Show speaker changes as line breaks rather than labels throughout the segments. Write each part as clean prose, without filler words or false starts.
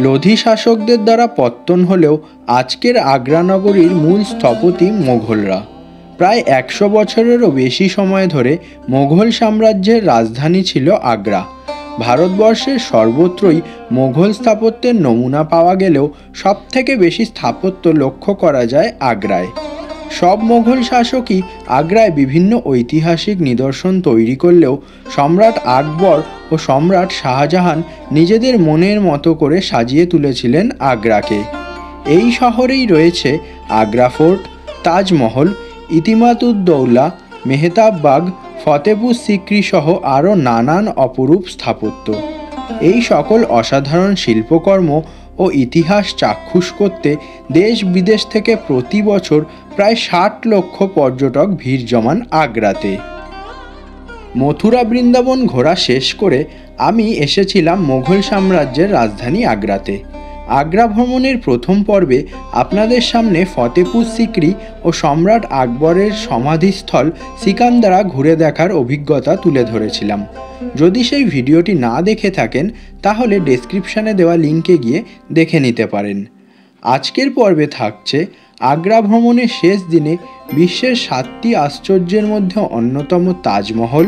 লোধি শাসকদের দ্বারা পত্তন হলেও আজকের আগ্রা নগরীর মূল স্থপতি মোঘলরা। প্রায় 100 বছরেরও বেশি সময় ধরে মোঘল সাম্রাজ্যের রাজধানী ছিল আগ্রা। ভারতবর্ষের সর্বত্রই মোঘল স্থাপত্যের নমুনা পাওয়া গেলেও সবথেকে বেশি স্থাপত্য লক্ষ্য করা যায় আগ্রায়। সব মোঘল শাসকই আগ্রায় বিভিন্ন ঐতিহাসিক নিদর্শন তৈরি করলেও সম্রাট আকবর ও সম্রাট শাহজাহান নিজেদের মনের মতো করে সাজিয়ে তুলেছিলেন আগ্রাকে। এই শহরেই রয়েছে আগ্রা ফোর্ট, তাজমহল, ইতিমাদ-উদ-দৌলা, মেহতাববাগ, ফতেপুর সিক্রি সহ আরও নানান অপরূপ স্থাপত্য। এই সকল অসাধারণ শিল্পকর্ম ও ইতিহাস চাক্ষুষ করতে দেশ বিদেশ থেকে প্রতি বছর প্রায় 60 লক্ষ পর্যটক ভিড় জমান আগ্রাতে। মথুরা বৃন্দাবন ঘোরা শেষ করে আমি এসেছিলাম মোঘল সাম্রাজ্যের রাজধানী আগ্রাতে। আগ্রা ভ্রমণের প্রথম পর্বে আপনাদের সামনে ফতেপুর সিক্রি ও সম্রাট আকবরের সমাধিস্থল সিকান্দারা ঘুরে দেখার অভিজ্ঞতা তুলে ধরেছিলাম। যদি সেই ভিডিওটি না দেখে থাকেন তাহলে ডেসক্রিপশানে দেওয়া লিঙ্কে গিয়ে দেখে নিতে পারেন। আজকের পর্বে থাকছে আগ্রা ভ্রমণের শেষ দিনে বিশ্বের 7টি আশ্চর্যের মধ্যে অন্যতম তাজমহল,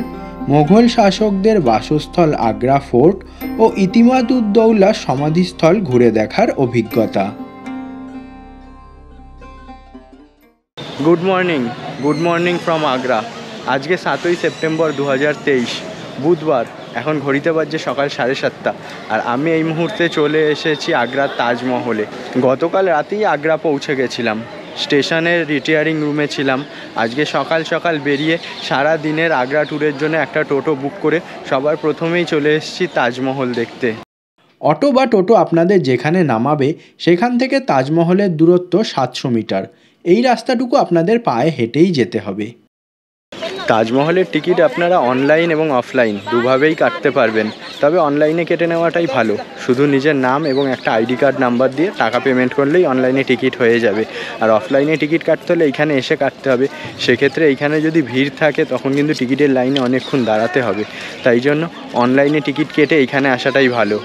মোঘল শাসকদের বাসস্থল আগ্রা ফোর্ট ও ইতিমাদ-উদ-দৌলা সমাধিস্থল ঘুরে দেখার অভিজ্ঞতা। Good morning from Agra. আজকে 7ই সেপ্টেম্বর 2023 বুধবার। এখন ঘড়িতে বাজছে সকাল 7:30 আর আমি এই মুহূর্তে চলে এসেছি আগ্রার তাজমহলে। গতকাল রাতেই আগ্রা পৌঁছে গেছিলাম, স্টেশনের রিটায়ারিং রুমে ছিলাম। আজকে সকাল সকাল বেরিয়ে সারা দিনের আগ্রা ট্যুরের জন্য একটা টোটো বুক করে সবার প্রথমেই চলে এসেছি তাজমহল দেখতে। অটো বা টোটো আপনাদের যেখানে নামাবে সেখান থেকে তাজমহলের দূরত্ব 700 মিটার। এই রাস্তাটুকু আপনাদের পায়ে হেঁটেই যেতে হবে। তাজমহলের টিকিট আপনারা অনলাইন এবং অফলাইন দুভাবেই কাটতে পারবেন, তবে অনলাইনে কেটে নেওয়াটাই ভালো। শুধু নিজের নাম এবং একটা আইডি কার্ড নাম্বার দিয়ে টাকা পেমেন্ট করলেই অনলাইনে টিকিট হয়ে যাবে। আর অফলাইনে টিকিট কাটতে হলে এইখানে এসে কাটতে হবে। সেক্ষেত্রে এইখানে যদি ভিড় থাকে তখন কিন্তু টিকিটের লাইনে অনেকক্ষণ দাঁড়াতে হবে। তাই জন্য অনলাইনে টিকিট কেটে এইখানে আসাটাই ভালো।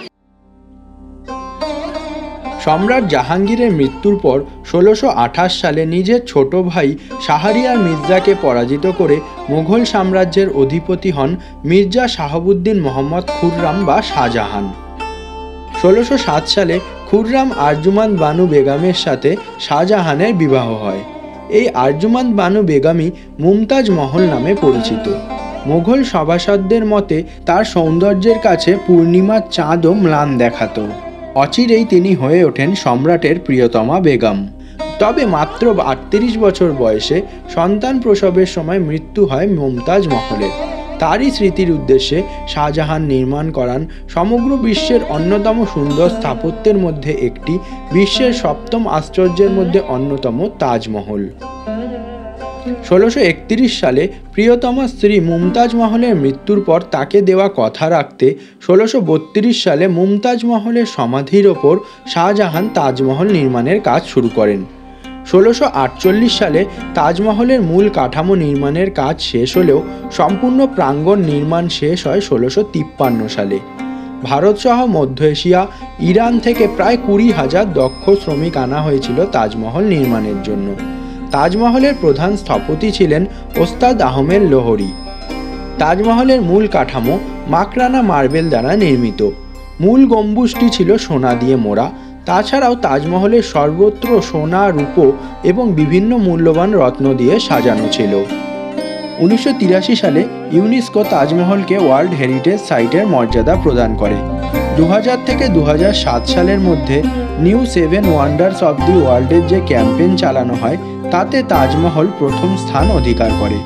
সম্রাট জাহাঙ্গীরের মৃত্যুর পর 1628 সালে নিজের ছোট ভাই শাহরিয়ার মির্জাকে পরাজিত করে মুঘল সাম্রাজ্যের অধিপতি হন মির্জা শাহাবুদ্দিন মোহাম্মদ খুররাম বা শাহজাহান। 1607 সালে খুররাম আরজুমান্দ বানু বেগমের সাথে শাহজাহানের বিবাহ হয়। এই আরজুমান্দ বানু বেগমই মুমতাজ মহল নামে পরিচিত। মুঘল সভাসদদের মতে তার সৌন্দর্যের কাছে পূর্ণিমার চাঁদও ম্লান দেখাত। অচিরেই তিনি হয়ে ওঠেন সম্রাটের প্রিয়তমা বেগম। তবে মাত্র 38 বছর বয়সে সন্তান প্রসবের সময় মৃত্যু হয় মুমতাজ মহলের। তারই স্মৃতির উদ্দেশ্যে শাহজাহান নির্মাণ করান সমগ্র বিশ্বের অন্যতম সুন্দর স্থাপত্যের মধ্যে একটি, বিশ্বের 7ম আশ্চর্যের মধ্যে অন্যতম তাজমহল। 1631 সালে প্রিয়তমা স্ত্রী মুমতাজ মহলের মৃত্যুর পর তাকে দেওয়া কথা রাখতে 1632 সালে মুমতাজ মহলের সমাধির ওপর শাহজাহান তাজমহল নির্মাণের কাজ শুরু করেন। 1648 সালে তাজমহলের মূল কাঠামো নির্মাণের কাজ শেষ হলেও সম্পূর্ণ প্রাঙ্গণ নির্মাণ শেষ হয় 1653 সালে। ভারতসহ মধ্য এশিয়া, ইরান থেকে প্রায় 20,000 দক্ষ শ্রমিক আনা হয়েছিল তাজমহল নির্মাণের জন্য। তাজমহলের প্রধান স্থপতি ছিলেন ওস্তাদ আহমেদ লোহরি। তাজমহলের মূল কাঠামো মাকরানা মার্বেল দ্বারা নির্মিত। মূল গম্বুজটি ছিল সোনা দিয়ে মোড়া। তাছাড়াও তাজমহলের সর্বত্র সোনা, রূপো এবং বিভিন্ন মূল্যবান রত্ন দিয়ে সাজানো ছিল। 1983 সালে ইউনেস্কো তাজমহলকে ওয়ার্ল্ড হেরিটেজ সাইটের মর্যাদা প্রদান করে। 2000 থেকে 2007 সালের মধ্যে নিউ 7 ওয়ান্ডার্স অব দি ওয়ার্ল্ডের যে ক্যাম্পেইন চালানো হয় তাতে তাজমহল প্রথম স্থান অধিকার করে।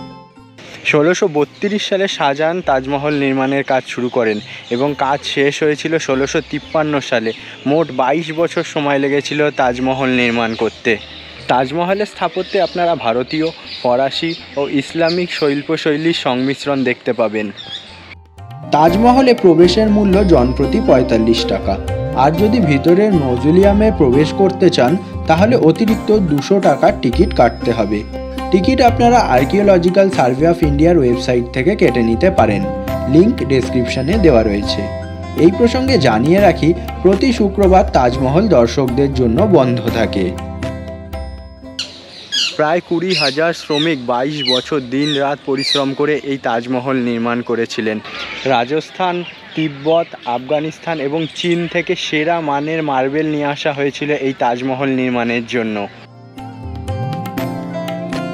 1632 সালে শাহজাহান তাজমহল নির্মাণের কাজ শুরু করেন এবং কাজ শেষ হয়েছিল 1653 সালে। মোট 22 বছর সময় লেগেছিল তাজমহল নির্মাণ করতে। তাজমহলের স্থাপত্যে আপনারা ভারতীয়, ফরাসি ও ইসলামিক শিল্পশৈলীর সংমিশ্রণ দেখতে পাবেন। তাজমহলে প্রবেশের মূল্য জনপ্রতি 45 টাকা। আর যদি ভিতরের মজুলিয়ামে প্রবেশ করতে চান তাহলে অতিরিক্ত 200 টাকার টিকিট কাটতে হবে। টিকিট আপনারা আর্কিওলজিক্যাল সার্ভে অফ ইন্ডিয়ার ওয়েবসাইট থেকে কেটে নিতে পারেন। লিংক ডেসক্রিপশনে দেওয়া রয়েছে। এই প্রসঙ্গে জানিয়ে রাখি, প্রতি শুক্রবার তাজমহল দর্শকদের জন্য বন্ধ থাকে। প্রায় 20,000 শ্রমিক 22 বছর দিন রাত পরিশ্রম করে এই তাজমহল নির্মাণ করেছিলেন। রাজস্থান, তিব্বত, আফগানিস্তান এবং চীন থেকে সেরা মানের মার্বেল নিয়ে আসা হয়েছিল এই তাজমহল নির্মাণের জন্য।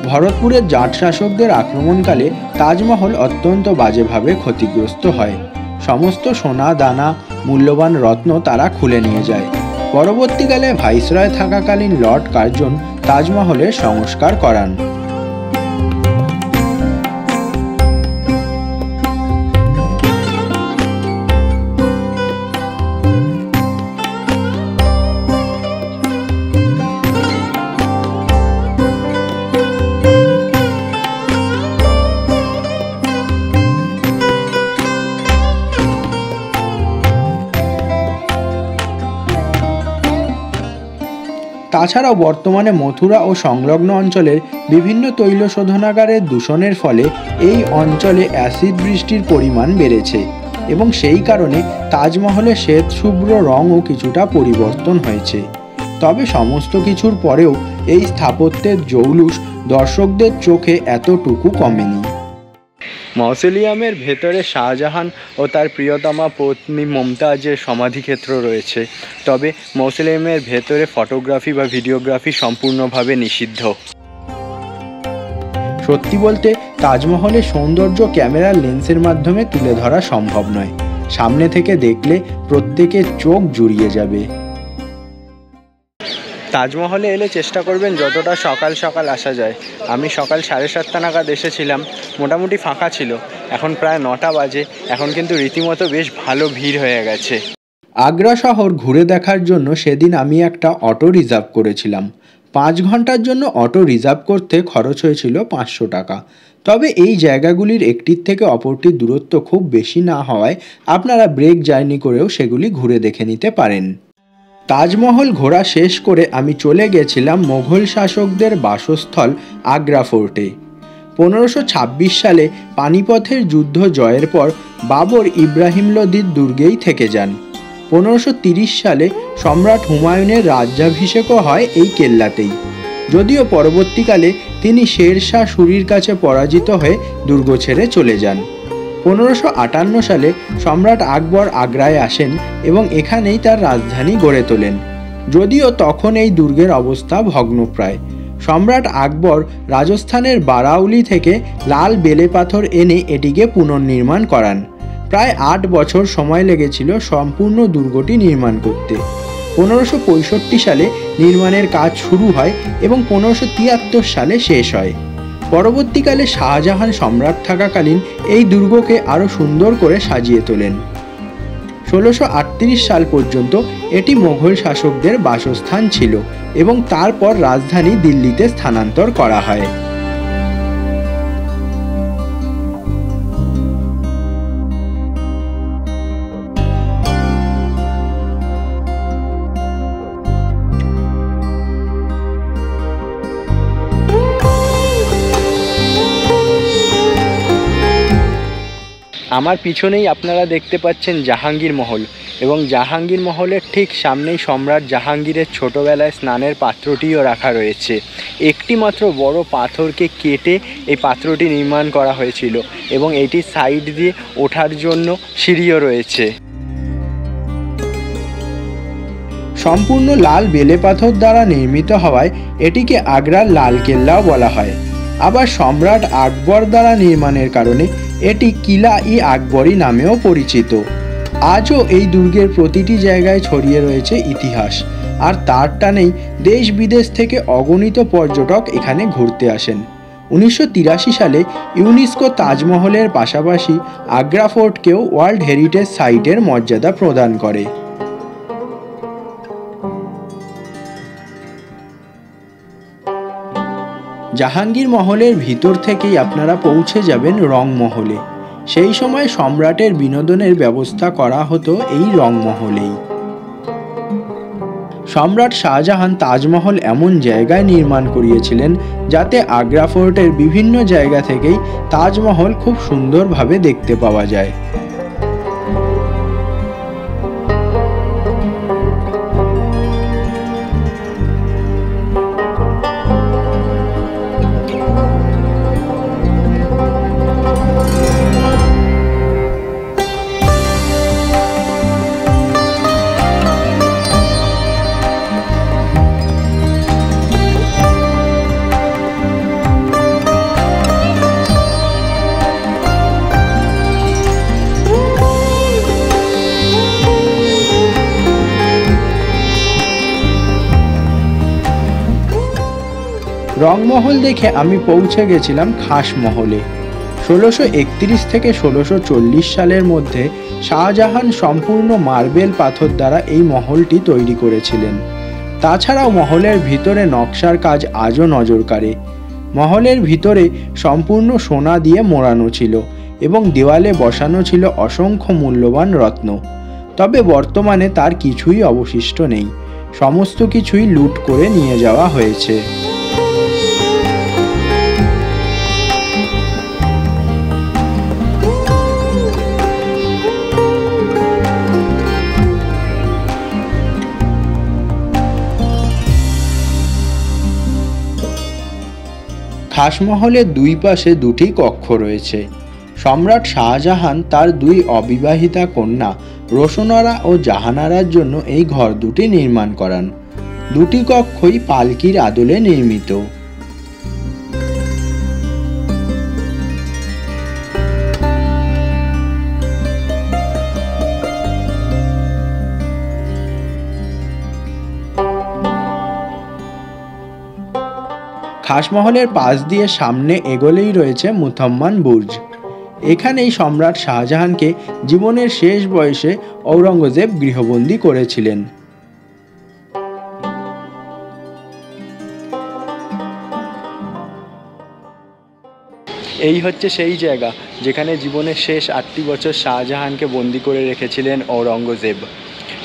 ভরতপুরের জাট শাসকদের আক্রমণকালে তাজমহল অত্যন্ত বাজেভাবে ক্ষতিগ্রস্ত হয়। সমস্ত সোনা দানা, মূল্যবান রত্ন তারা খুলে নিয়ে যায়। পরবর্তীকালে ভাইসরয় থাকাকালীন লর্ড কার্জন তাজমহলের সংস্কার করান। তাছাড়াও বর্তমানে মথুরা ও সংলগ্ন অঞ্চলের বিভিন্ন তৈল শোধনাগারের দূষণের ফলে এই অঞ্চলে অ্যাসিড বৃষ্টির পরিমাণ বেড়েছে এবং সেই কারণে তাজমহলের শ্বেত শুভ্র রঙও কিছুটা পরিবর্তন হয়েছে। তবে সমস্ত কিছুর পরেও এই স্থাপত্যের জৌলুস দর্শকদের চোখে এতটুকু কমেনি। মausoleum-এর ভেতরে শাহজাহান ও তার প্রিয়তমা পত্নী মমতাজের সমাধিক্ষেত্র রয়েছে, তবে মausoleum-এর ভেতরে ফটোগ্রাফি বা ভিডিওগ্রাফি সম্পূর্ণভাবে নিষিদ্ধ। সত্যি বলতে তাজমহলের সৌন্দর্য ক্যামেরার লেন্সের মাধ্যমে তুলে ধরা সম্ভব নয়। সামনে থেকে দেখলে প্রত্যেকের চোখ জুড়িয়ে যাবে। তাজমহলে এলে চেষ্টা করবেন যতটা সকাল সকাল আসা যায়। আমি সকাল 7:30 নাগাদ এসেছিলাম, মোটামুটি ফাঁকা ছিল। এখন প্রায় 9টা বাজে, এখন কিন্তু রীতিমতো বেশ ভালো ভিড় হয়ে গেছে। আগ্রা শহর ঘুরে দেখার জন্য সেদিন আমি একটা অটো রিজার্ভ করেছিলাম। 5 ঘন্টার জন্য অটো রিজার্ভ করতে খরচ হয়েছিল 500 টাকা। তবে এই জায়গাগুলির একটির থেকে অপরটির দূরত্ব খুব বেশি না হওয়ায় আপনারা ব্রেক জার্নি করেও সেগুলি ঘুরে দেখে নিতে পারেন। তাজমহল ঘোরা শেষ করে আমি চলে গেছিলাম মোঘল শাসকদের বাসস্থল আগ্রা ফোর্টে। 1526 সালে পানিপথের যুদ্ধ জয়ের পর বাবর ইব্রাহিম লোদির দুর্গেই থেকে যান। 1530 সালে সম্রাট হুমায়ুনের রাজ্যাভিষেকও হয় এই কেল্লাতেই, যদিও পরবর্তীকালে তিনি শের শাহ সুরির কাছে পরাজিত হয়ে দুর্গ ছেড়ে চলে যান। 1558 সালে সম্রাট আকবর আগ্রায় আসেন এবং এখানেই তার রাজধানী গড়ে তোলেন, যদিও তখন এই দুর্গের অবস্থা ভগ্নপ্রায়। সম্রাট আকবর রাজস্থানের বারাউলি থেকে লাল বেলে পাথর এনে এটিকে পুনর্নির্মাণ করান। প্রায় 8 বছর সময় লেগেছিল সম্পূর্ণ দুর্গটি নির্মাণ করতে। 1565 সালে নির্মাণের কাজ শুরু হয় এবং 1573 সালে শেষ হয়। পরবর্তীকালে শাহজাহান সম্রাট থাকাকালীন এই দুর্গকে আরও সুন্দর করে সাজিয়ে তোলেন। 1638 সাল পর্যন্ত এটি মোঘল শাসকদের বাসস্থান ছিল এবং তারপর রাজধানী দিল্লিতে স্থানান্তর করা হয়। আমার পিছনেই আপনারা দেখতে পাচ্ছেন জাহাঙ্গীর মহল এবং জাহাঙ্গীর মহলের ঠিক সামনেই সম্রাট জাহাঙ্গীরের ছোটোবেলায় স্নানের পাত্রটিও রাখা রয়েছে। একটি মাত্র বড় পাথরকে কেটে এই পাত্রটি নির্মাণ করা হয়েছিল এবং এটি সাইড দিয়ে ওঠার জন্য সিঁড়িও রয়েছে। সম্পূর্ণ লাল বেলে পাথর দ্বারা নির্মিত হওয়ায় এটিকে আগ্রার লালকেল্লাও বলা হয়। আবার সম্রাট আকবর দ্বারা নির্মাণের কারণে এটি কিলা-ই আকবরী নামেও পরিচিত। আজও এই দুর্গের প্রতিটি জায়গায় ছড়িয়ে রয়েছে ইতিহাস, আর তার টানেই দেশ বিদেশ থেকে অগণিত পর্যটক এখানে ঘুরতে আসেন। 1983 সালে ইউনেস্কো তাজমহলের পাশাপাশি আগ্রা ফোর্টকেও ওয়ার্ল্ড হেরিটেজ সাইটের মর্যাদা প্রদান করে। জাহাঙ্গীর মহলের ভিতর থেকেই আপনারা পৌঁছে যাবেন রংমহলে। সেই সময় সম্রাটের বিনোদনের ব্যবস্থা করা হতো এই রংমহলেই। সম্রাট শাহজাহান তাজমহল এমন জায়গায় নির্মাণ করিয়েছিলেন যাতে আগ্রা ফোর্টের বিভিন্ন জায়গা থেকেই তাজমহল খুব সুন্দরভাবে দেখতে পাওয়া যায়। রংমহল দেখে আমি পৌঁছে গেছিলাম খাসমহলে। 1631 থেকে 1640 সালের মধ্যে শাহজাহান সম্পূর্ণ মার্বেল পাথর দ্বারা এই মহলটি তৈরি করেছিলেন। তাছাড়াও মহলের ভিতরে নকশার কাজ আজও নজর কাড়ে। মহলের ভিতরে সম্পূর্ণ সোনা দিয়ে মোড়ানো ছিল এবং দেওয়ালে বসানো ছিল অসংখ্য মূল্যবান রত্ন। তবে বর্তমানে তার কিছুই অবশিষ্ট নেই, সমস্ত কিছুই লুট করে নিয়ে যাওয়া হয়েছে। খাসমহলের দুই পাশে দুটি কক্ষ রয়েছে। সম্রাট শাহজাহান তার দুই অবিবাহিতা কন্যা রোশনারা ও জাহানারার জন্য এই ঘর দুটি নির্মাণ করান। দুটি কক্ষই পালকির আদলে নির্মিত। খাসমহলের পাশ দিয়ে সামনে এগোলেই রয়েছে মুথম্মান বুর্জ। এখানেই সম্রাট শাহজাহানকে জীবনের শেষ বয়সে ঔরঙ্গজেব গৃহবন্দী করেছিলেন। এই হচ্ছে সেই জায়গা যেখানে জীবনের শেষ 8টি বছর শাহজাহানকে বন্দী করে রেখেছিলেন ঔরঙ্গজেব।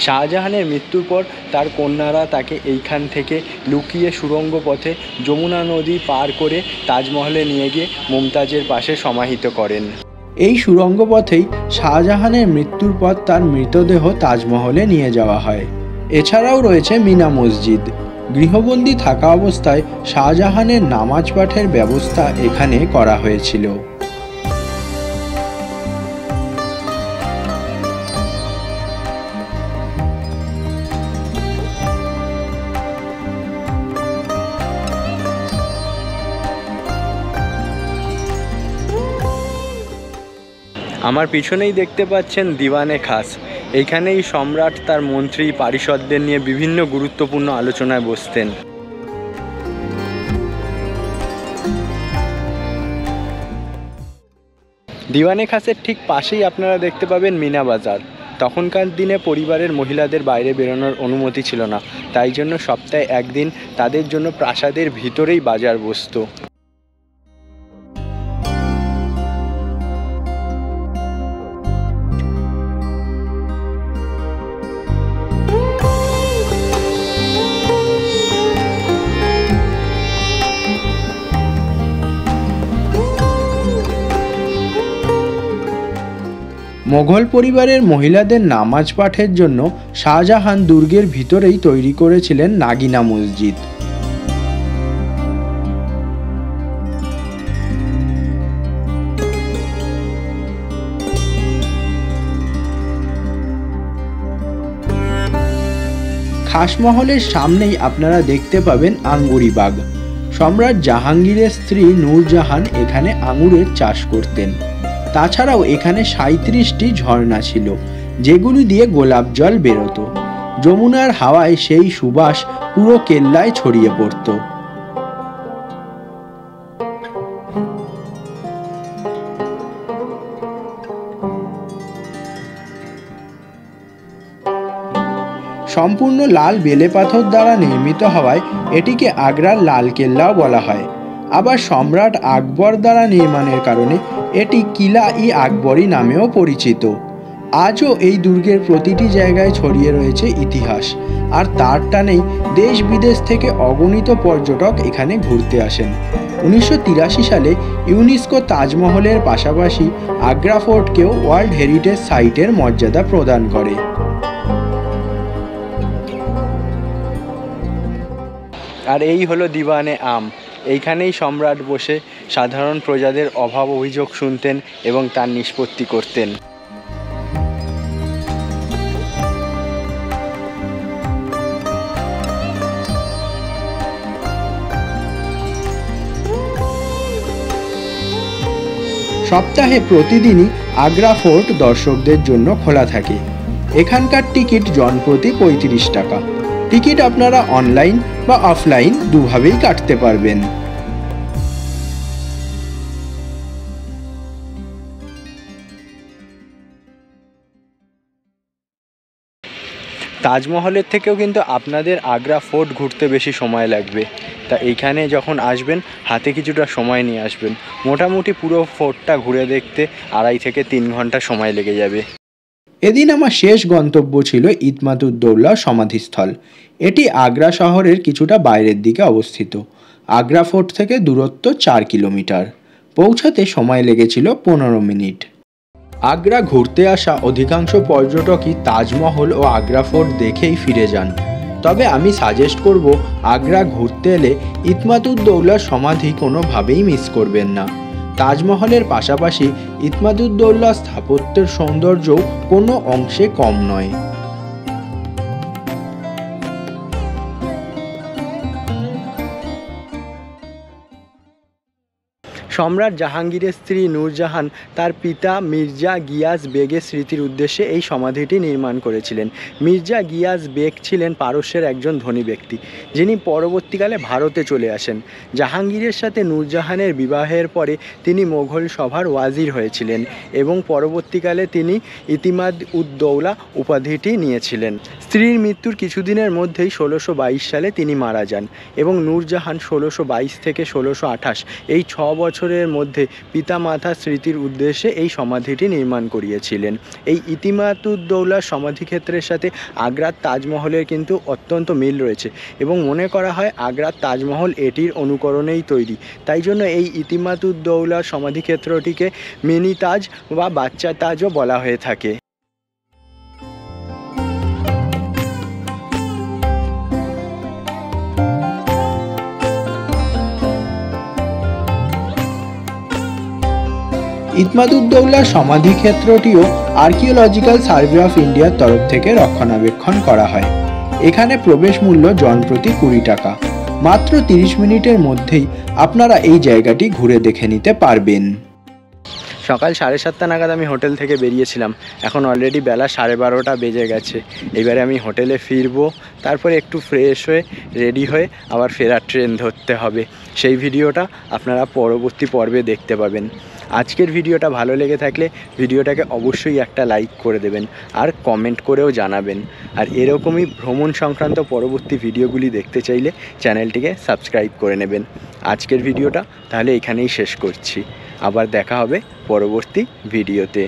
শাহজাহানের মৃত্যুর পর তার কন্যারা তাকে এইখান থেকে লুকিয়ে সুড়ঙ্গ পথে যমুনা নদী পার করে তাজমহলে নিয়ে গিয়ে মুমতাজের পাশে সমাহিত করেন। এই সুড়ঙ্গ পথেই শাহজাহানের মৃত্যুর পর তার মৃতদেহ তাজমহলে নিয়ে যাওয়া হয়। এছাড়াও রয়েছে মিনা মসজিদ। গৃহবন্দী থাকা অবস্থায় শাহজাহানের নামাজ পাঠের ব্যবস্থা এখানে করা হয়েছিল। আমার পিছনেই দেখতে পাচ্ছেন দিওয়ানে খাস। এইখানেই সম্রাট তার মন্ত্রী পারিষদদের নিয়ে বিভিন্ন গুরুত্বপূর্ণ আলোচনায় বসতেন। দিওয়ানে খাসের ঠিক পাশেই আপনারা দেখতে পাবেন মিনা বাজার। তখনকার দিনে পরিবারের মহিলাদের বাইরে বেরোনোর অনুমতি ছিল না, তাই জন্য সপ্তাহে একদিন তাদের জন্য প্রাসাদের ভিতরেই বাজার বসতো। মোগল পরিবারের মহিলাদের নামাজ পাঠের জন্য শাহজাহান দুর্গের ভিতরেই তৈরি করেছিলেন নাগিনা মসজিদ। খাসমহলের সামনেই আপনারা দেখতে পাবেন আঙ্গুরি বাগ। সম্রাট জাহাঙ্গীরের স্ত্রী নূরজাহান এখানে আঙুরের চাষ করতেন। তাছাড়াও এখানে 37টি ঝর্ণা ছিল, যেগুলি দিয়ে গোলাপ জল বেরোতো। যমুনার হাওয়ায় সেই সুবাস পুরো কেল্লায় ছড়িয়ে পড়ত। সম্পূর্ণ লাল বেলে পাথর দ্বারা নির্মিত হওয়ায় এটিকে আগ্রার লাল কেল্লাও বলা হয়। আবার সম্রাট আকবর দ্বারা নির্মাণের কারণে এটি কিলা-ই আকবরী নামেও পরিচিত। আজও এই দুর্গের প্রতিটি জায়গায় ছড়িয়ে রয়েছে ইতিহাস, আর তার টানেই দেশ বিদেশ থেকে অগণিত পর্যটক এখানে ঘুরতে আসেন। 1983 সালে ইউনেস্কো তাজমহলের পাশাপাশি আগ্রা ফোর্টকেও ওয়ার্ল্ড হেরিটেজ সাইটের মর্যাদা প্রদান করে। আর এই হলো দিওয়ানে আম। এইখানেই সম্রাট বসে সাধারণ প্রজাদের অভাব অভিযোগ শুনতেন এবং তার নিষ্পত্তি করতেন। সপ্তাহে প্রতিদিনই আগ্রা ফোর্ট দর্শকদের জন্য খোলা থাকে। এখানকার টিকিট জনপ্রতি 35 টাকা। টিকিট আপনারা অনলাইন বা অফলাইন দুভাবেই কাটতে পারবেন। তাজমহলের থেকেও কিন্তু আপনাদের আগ্রা ফোর্ট ঘুরতে বেশি সময় লাগবে। তা এইখানে যখন আসবেন হাতে কিছুটা সময় নিয়ে আসবেন। মোটামুটি পুরো ফোর্টটা ঘুরে দেখতে 2.5 থেকে 3 ঘন্টা সময় লেগে যাবে। এদিন আমার শেষ গন্তব্য ছিল ইতমাদুদ্দৌলা সমাধিস্থল। এটি আগ্রা শহরের কিছুটা বাইরের দিকে অবস্থিত। আগ্রা ফোর্ট থেকে দূরত্ব 4 কিলোমিটার। পৌঁছাতে সময় লেগেছিল 15 মিনিট। আগ্রা ঘুরতে আসা অধিকাংশ পর্যটকই তাজমহল ও আগ্রা ফোর্ট দেখেই ফিরে যান। তবে আমি সাজেস্ট করব, আগ্রা ঘুরতে এলে ইতমাদুদ্দৌলার সমাধি কোনোভাবেই মিস করবেন না। তাজমহলের পাশাপাশি ইতমাদুদ্দৌলা স্থাপত্যের সৌন্দর্যও কোনো অংশে কম নয়। সম্রাট জাহাঙ্গীরের স্ত্রী নূরজাহান তার পিতা মির্জা গিয়াস বেগের স্মৃতির উদ্দেশ্যে এই সমাধিটি নির্মাণ করেছিলেন। মির্জা গিয়াস বেগ ছিলেন পারস্যের একজন ধনী ব্যক্তি, যিনি পরবর্তীকালে ভারতে চলে আসেন। জাহাঙ্গীরের সাথে নূরজাহানের বিবাহের পরে তিনি মোগল সভার ওয়াজির হয়েছিলেন এবং পরবর্তীকালে তিনি ইতিমাদ-উদ-দৌলা উপাধিটি নিয়েছিলেন। স্ত্রীর মৃত্যুর কিছুদিনের মধ্যেই 1622 সালে তিনি মারা যান এবং নূরজাহান 1622 থেকে 1628 এই 6 বছরের মধ্যে পিতামাতার স্মৃতির উদ্দেশ্যে এই সমাধিটি নির্মাণ করিয়েছিলেন। এই ইতিমাদ-উদ-দৌলা সমাধিক্ষেত্রের সাথে আগ্রার তাজমহলের কিন্তু অত্যন্ত মিল রয়েছে এবং মনে করা হয় আগ্রার তাজমহল এটির অনুকরণেই তৈরি। তাই জন্য এই ইতিমাদ-উদ-দৌলা সমাধিক্ষেত্রটিকে মিনি তাজ বা বাচ্চা তাজও বলা হয়ে থাকে। ইতমাদুদ্দৌলা সমাধিক্ষেত্রটিও আর্কিওলজিক্যাল সার্ভে অফ ইন্ডিয়ার তরফ থেকে রক্ষণাবেক্ষণ করা হয়। এখানে প্রবেশ মূল্য জনপ্রতি 20 টাকা। মাত্র 30 মিনিটের মধ্যেই আপনারা এই জায়গাটি ঘুরে দেখে নিতে পারবেন। সকাল 7:30 নাগাদ আমি হোটেল থেকে বেরিয়েছিলাম। এখন অলরেডি বেলা 12:30 বেজে গেছে। এবারে আমি হোটেলে ফিরবো, তারপরে একটু ফ্রেশ হয়ে রেডি হয়ে আবার ফেরার ট্রেন ধরতে হবে। সেই ভিডিওটা আপনারা পরবর্তী পর্বে দেখতে পাবেন। আজকের ভিডিওটা ভালো লেগে থাকলে ভিডিওটাকে অবশ্যই একটা লাইক করে দেবেন আর কমেন্ট করেও জানাবেন। আর এরকমই ভ্রমণ সংক্রান্ত পরবর্তী ভিডিওগুলি দেখতে চাইলে চ্যানেলটিকে সাবস্ক্রাইব করে নেবেন। আজকের ভিডিওটা তাহলে এখানেই শেষ করছি। আবার দেখা হবে পরবর্তী ভিডিওতে।